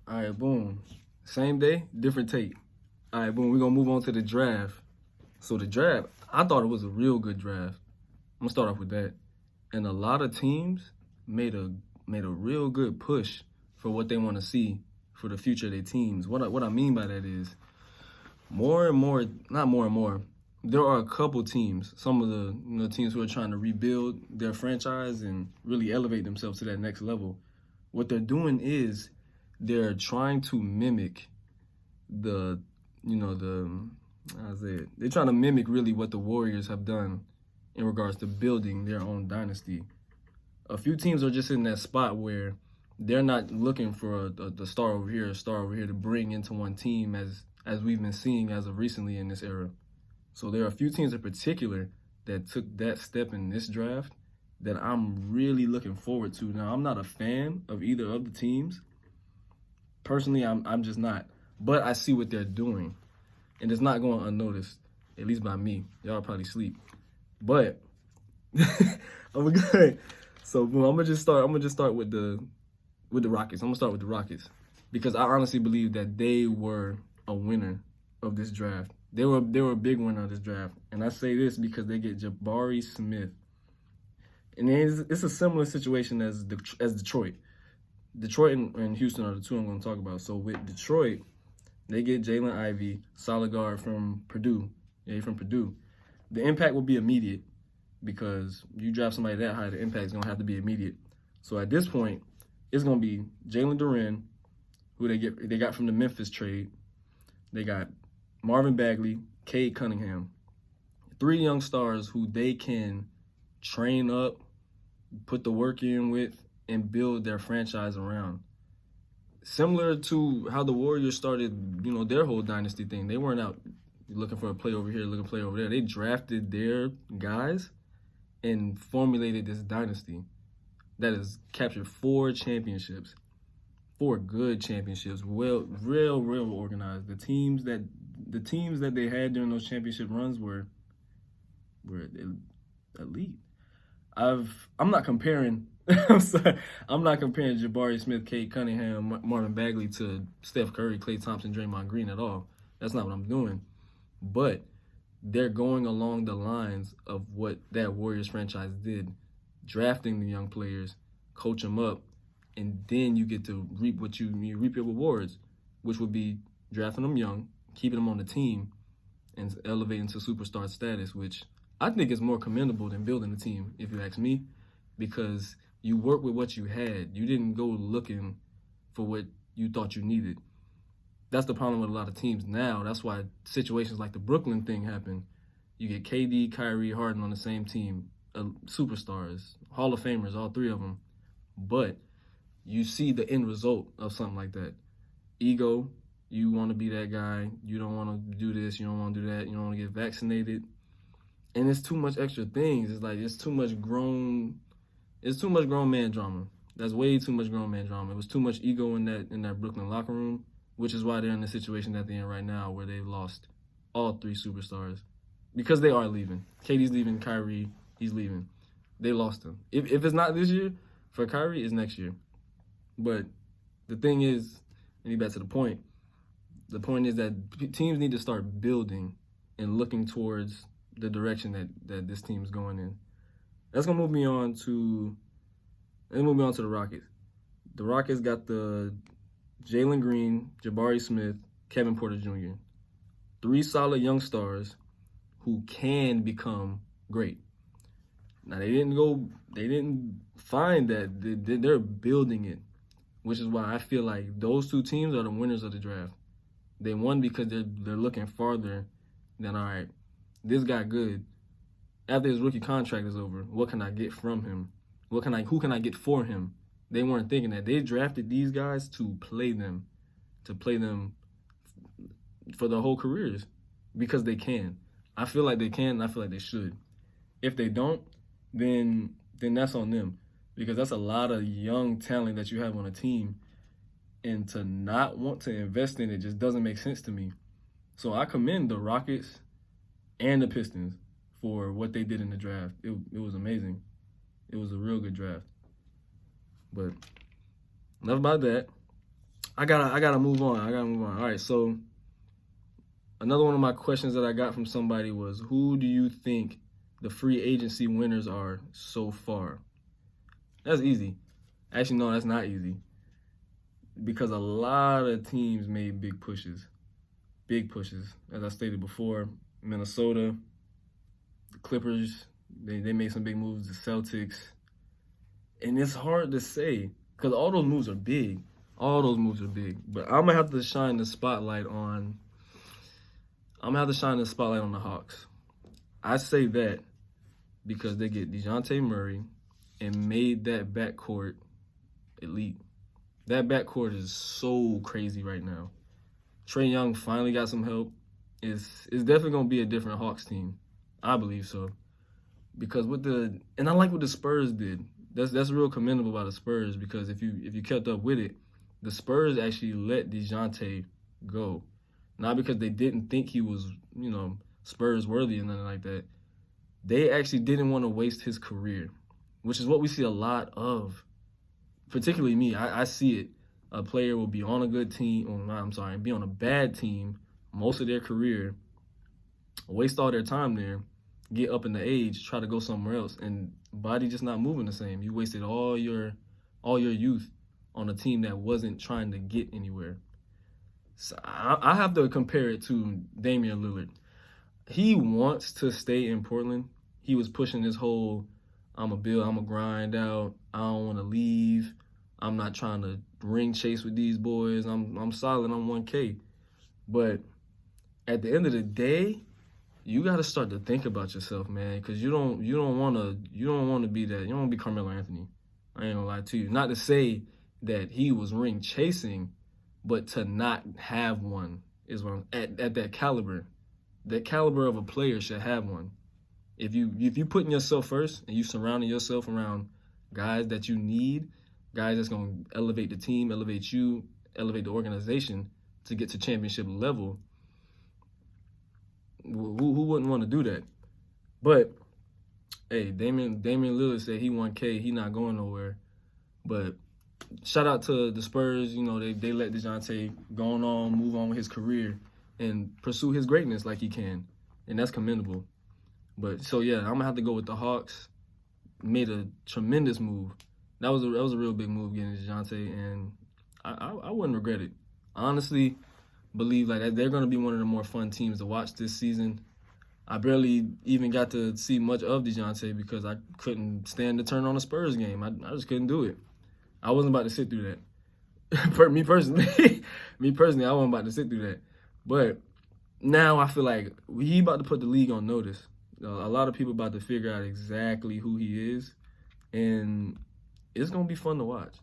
All right, boom. Same day, different take. All right, boom. We're gonna move on to the draft. So the draft, I thought it was a real good draft. I'm gonna start off with that. And a lot of teams made a made a real good push for what they want to see for the future of their teams. What I mean by that is more and more, not more and more. There are a couple teams, some of the teams who are trying to rebuild their franchise and really elevate themselves to that next level. What they're doing is they're trying to mimic the the how's it? They're trying to mimic really what the Warriors have done in regards to building their own dynasty. A few teams are just in that spot where they're not looking for a star over here, a star over here to bring into one team as we've been seeing as of recently in this era. So there are a few teams in particular that took that step in this draft that I'm really looking forward to. Now, I'm not a fan of either of the teams. Personally, I'm just not. But I see what they're doing. And it's not going unnoticed, at least by me. Y'all probably sleep. But I'm good. So boom, I'm gonna just start with the Rockets. I'm gonna start with the Rockets because I honestly believe that they were a winner of this draft. They were a big winner of this draft, and I say this because they get Jabari Smith, and it's a similar situation as Detroit. Detroit and Houston are the two I'm going to talk about. So with Detroit, they get Jalen Ivey, solid guard from Purdue. Yeah, from Purdue. The impact will be immediate because you draft somebody that high, the impact is going to have to be immediate. So at this point, it's going to be Jalen Duren, who they got from the Memphis trade. They got Marvin Bagley, Cade Cunningham. 3 young stars who they can train up, put the work in with, and build their franchise around. Similar to how the Warriors started, their whole dynasty thing. They weren't out looking for a play over here, looking for a play over there. They drafted their guys and formulated this dynasty that has captured 4 championships, 4 good championships, real organized. The teams that they had during those championship runs were elite. I'm not comparing. I'm sorry. I'm not comparing Jabari Smith, Cade Cunningham, Marvin Bagley to Steph Curry, Klay Thompson, Draymond Green at all. That's not what I'm doing. But they're going along the lines of what that Warriors franchise did, drafting the young players, coach them up, and then you get to reap you reap your rewards, which would be drafting them young, keeping them on the team, and elevating to superstar status, which I think is more commendable than building a team, if you ask me, because you work with what you had. You didn't go looking for what you thought you needed. That's the problem with a lot of teams now. That's why situations like the Brooklyn thing happen. You get KD, Kyrie, Harden on the same team, superstars, Hall of Famers, all 3 of them. But you see the end result of something like that. Ego, you want to be that guy. You don't want to do this. You don't want to do that. You don't want to get vaccinated. And it's too much extra things. It's like it's too much grown man drama. That's way too much grown man drama. It was too much ego in that Brooklyn locker room, which is why they're in the situation that they're in right now, where they've lost all 3 superstars because they are leaving. KD's leaving. Kyrie, he's leaving. They lost him. If it's not this year, for Kyrie, it's next year. But the thing is, and get back to the point. The point is that teams need to start building and looking towards the direction that this team is going in. That's gonna move me on to the Rockets. The Rockets got the Jalen Green, Jabari Smith, Kevin Porter Jr. 3 solid young stars who can become great. Now they didn't find that. They're building it, which is why I feel like those 2 teams are the winners of the draft. They won because they're looking farther than, all right, this guy good. After his rookie contract is over, what can I get from him? Who can I get for him? They weren't thinking that. They drafted these guys to play them for their whole careers because they can. I feel like they can, and I feel like they should. If they don't, then that's on them because that's a lot of young talent that you have on a team, and to not want to invest in it just doesn't make sense to me. So I commend the Rockets and the Pistons for what they did in the draft. It was amazing. It was a real good draft. But enough about that. I gotta move on. All right, so another one of my questions that I got from somebody was, who do you think the free agency winners are so far? That's easy. Actually, no, that's not easy. Because a lot of teams made big pushes. Big pushes. As I stated before, Minnesota, the Clippers, they made some big moves, the Celtics. And it's hard to say because all those moves are big. All those moves are big. But I'm going to have to shine the spotlight on the Hawks. I say that because they get DeJounte Murray and made that backcourt elite. That backcourt is so crazy right now. Trae Young finally got some help. It's definitely going to be a different Hawks team. I believe so. Because I like what the Spurs did. That's real commendable by the Spurs because if you kept up with it, the Spurs actually let DeJounte go. Not because they didn't think he was, Spurs worthy and nothing like that. They actually didn't want to waste his career, which is what we see a lot of. Particularly me, I see it. A player will be on a good team, be on a bad team most of their career, waste all their time there, get up in the age, try to go somewhere else, and body just not moving the same. You wasted all your youth on a team that wasn't trying to get anywhere. So I have to compare it to Damian Lillard. He wants to stay in Portland. He was pushing this whole, I'm a grind out, I don't want to leave, I'm not trying to ring chase with these boys, I'm solid, I'm 1K. But at the end of the day, you got to start to think about yourself, man, because you don't want to be that. You don't want to be Carmelo Anthony. I ain't gonna lie to you. Not to say that he was ring chasing, but to not have one is what at that caliber. That caliber of a player should have one. If you putting yourself first and you surrounding yourself around guys that you need, guys that's gonna elevate the team, elevate you, elevate the organization to get to championship level. Who wouldn't want to do that? But hey, Damian Lillard said he 1K, he not going nowhere. But shout out to the Spurs, they let DeJounte go on, move on with his career and pursue his greatness like he can. And that's commendable. But so yeah, I'm gonna have to go with the Hawks. Made a tremendous move. That was a real big move getting DeJounte, and I wouldn't regret it. Honestly, believe like they're going to be one of the more fun teams to watch this season. I barely even got to see much of DeJounte because I couldn't stand to turn on a Spurs game. I just couldn't do it. I wasn't about to sit through that. Me personally, I wasn't about to sit through that. But now I feel like he about to put the league on notice. A lot of people about to figure out exactly who he is, and it's going to be fun to watch.